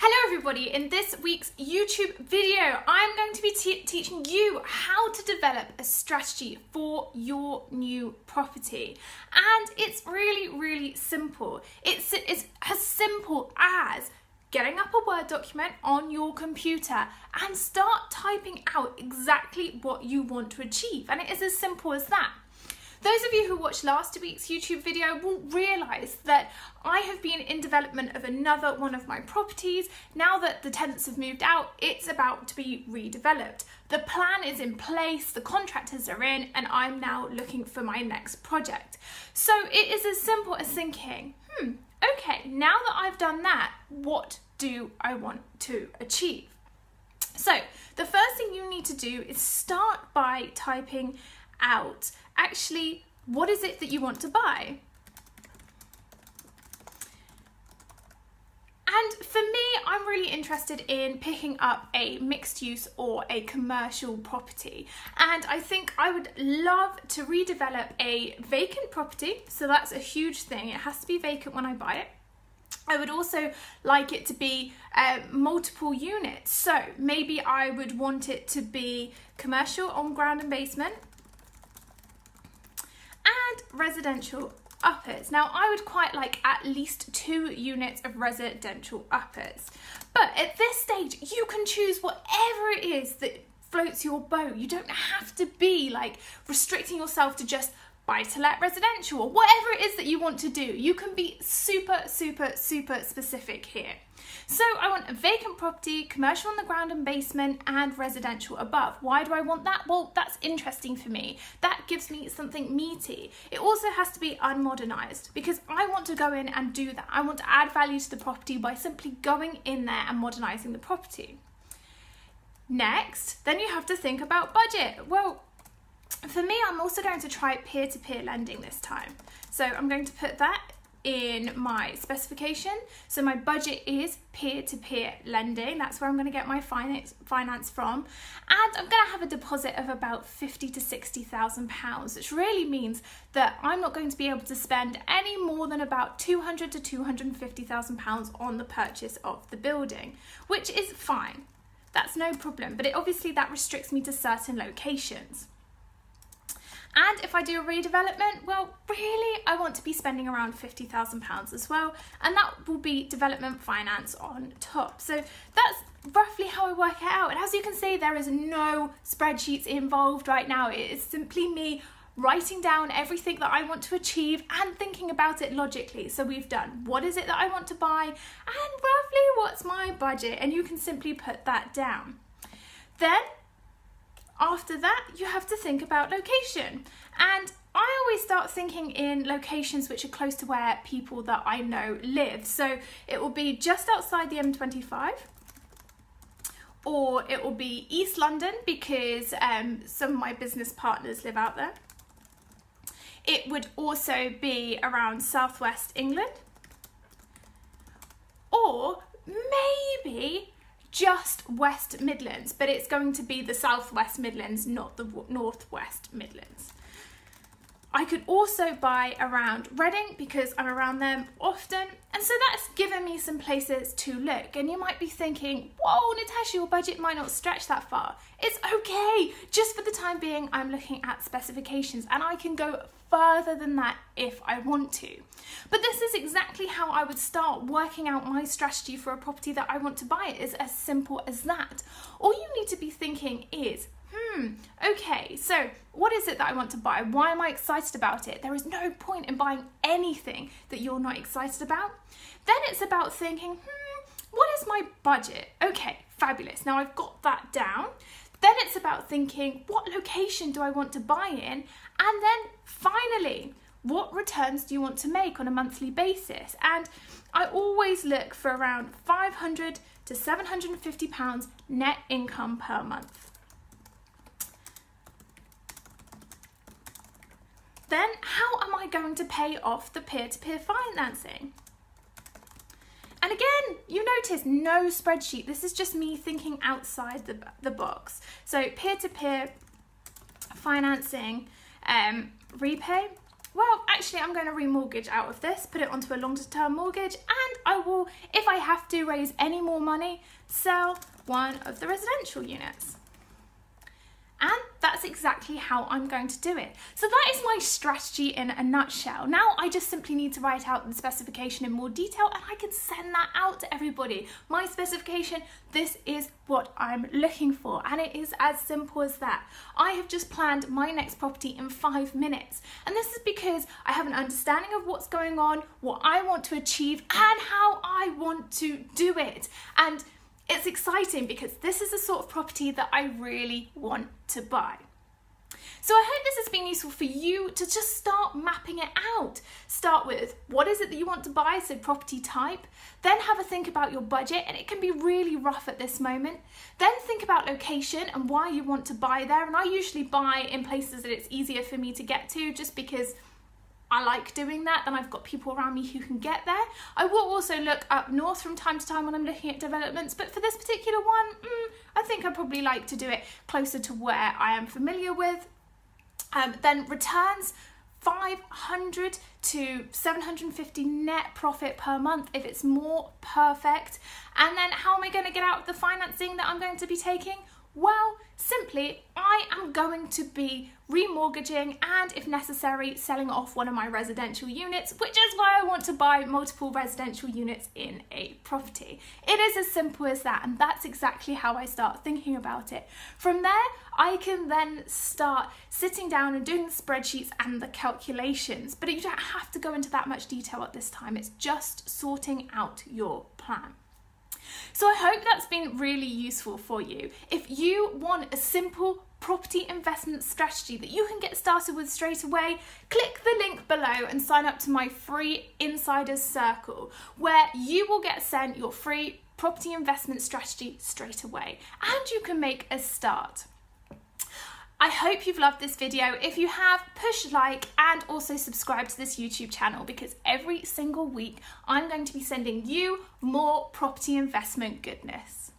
Hello everybody, in this week's YouTube video I'm going to be teaching you how to develop a strategy for your new property, and it's really simple. It's as simple as getting up a Word document on your computer and start typing out exactly what you want to achieve, and it is as simple as that. Those of you who watched last week's YouTube video will realise that I have been in development of another one of my properties. Now that the tenants have moved out, it's about to be redeveloped. The plan is in place, the contractors are in, and I'm now looking for my next project. So it is as simple as thinking, okay, now that I've done that, what do I want to achieve? So the first thing you need to do is start by typing out actually what is it that you want to buy. And for me, I'm really interested in picking up a mixed use or a commercial property, and I think I would love to redevelop a vacant property. So that's a huge thing, it has to be vacant when I buy it. I would also like it to be multiple units, so maybe I would want it to be commercial on ground and basement and residential uppers. Now I would quite like at least 2 units of residential uppers, but at this stage you can choose whatever it is that floats your boat. You don't have to be like restricting yourself to just buy to let residential or whatever it is that you want to do. You can be super specific here. So I want a vacant property, commercial on the ground and basement, and residential above. Why do I want that? Well, that's interesting for me. That gives me something meaty. It also has to be unmodernised because I want to go in and do that. I want to add value to the property by simply going in there and modernising the property. Next, then you have to think about budget. Well, for me, I'm also going to try peer-to-peer lending this time. So I'm going to put that in my specification. So my budget is peer-to-peer lending. That's where I'm going to get my finance from. And I'm going to have a deposit of about £50,000 to £60,000, which really means that I'm not going to be able to spend any more than about £200,000 to £250,000 on the purchase of the building, which is fine. That's no problem. But obviously that restricts me to certain locations. And if I do a redevelopment, well, really, I want to be spending around £50,000 as well, and that will be development finance on top. So that's roughly how I work it out. And as you can see, there is no spreadsheets involved right now. It is simply me writing down everything that I want to achieve and thinking about it logically. So we've done what is it that I want to buy and roughly what's my budget, and you can simply put that down. Then after that, you have to think about location. And I always start thinking in locations which are close to where people that I know live. So it will be just outside the M25, or it will be East London because some of my business partners live out there. It would also be around southwest England, or maybe just West Midlands, but it's going to be the Southwest Midlands, not the Northwest Midlands. I could also buy around Reading because I'm around them often, and so that's given me some places to look. And you might be thinking, whoa, Natasha, your budget might not stretch that far. It's okay, just for the time being I'm looking at specifications, and I can go further than that if I want to. But this is exactly how I would start working out my strategy for a property that I want to buy. It is as simple as that. All you need to be thinking is, okay, so what is it that I want to buy? Why am I excited about it? There is no point in buying anything that you're not excited about. Then it's about thinking, what is my budget? Okay, fabulous. Now I've got that down. Then it's about thinking, what location do I want to buy in? And then finally, what returns do you want to make on a monthly basis? And I always look for around £500 to £750 net income per month. Then how am I going to pay off the peer-to-peer financing? And again, you notice no spreadsheet. This is just me thinking outside the box. So peer-to-peer financing, repay, well, actually I'm going to remortgage out of this, put it onto a longer term mortgage, and I will, if I have to raise any more money, sell one of the residential units. And that's exactly how I'm going to do it. So that is my strategy in a nutshell. Now I just simply need to write out the specification in more detail, and I can send that out to everybody. My specification, this is what I'm looking for, and it is as simple as that. I have just planned my next property in 5 minutes, and this is because I have an understanding of what's going on, what I want to achieve, and how I want to do it. And it's exciting because this is the sort of property that I really want to buy. So I hope this has been useful for you to just start mapping it out. Start with what is it that you want to buy, so property type. Then have a think about your budget, and it can be really rough at this moment. Then think about location and why you want to buy there. And I usually buy in places that it's easier for me to get to, just because I like doing that, then I've got people around me who can get there. I will also look up north from time to time when I'm looking at developments, but for this particular one, I think I probably like to do it closer to where I am familiar with. Then returns, 500 to 750 net profit per month. If it's more, perfect. And then how am I going to get out of the financing that I'm going to be taking? Well, simply, I am going to be remortgaging and, if necessary, selling off one of my residential units, which is why I want to buy multiple residential units in a property. It is as simple as that, and that's exactly how I start thinking about it. From there, I can then start sitting down and doing the spreadsheets and the calculations, but you don't have to go into that much detail at this time. It's just sorting out your plan. So I hope that's been really useful for you. If you want a simple property investment strategy that you can get started with straight away, click the link below and sign up to my free Insiders Circle, where you will get sent your free property investment strategy straight away, and you can make a start. I hope you've loved this video. If you have, push like and also subscribe to this YouTube channel, because every single week I'm going to be sending you more property investment goodness.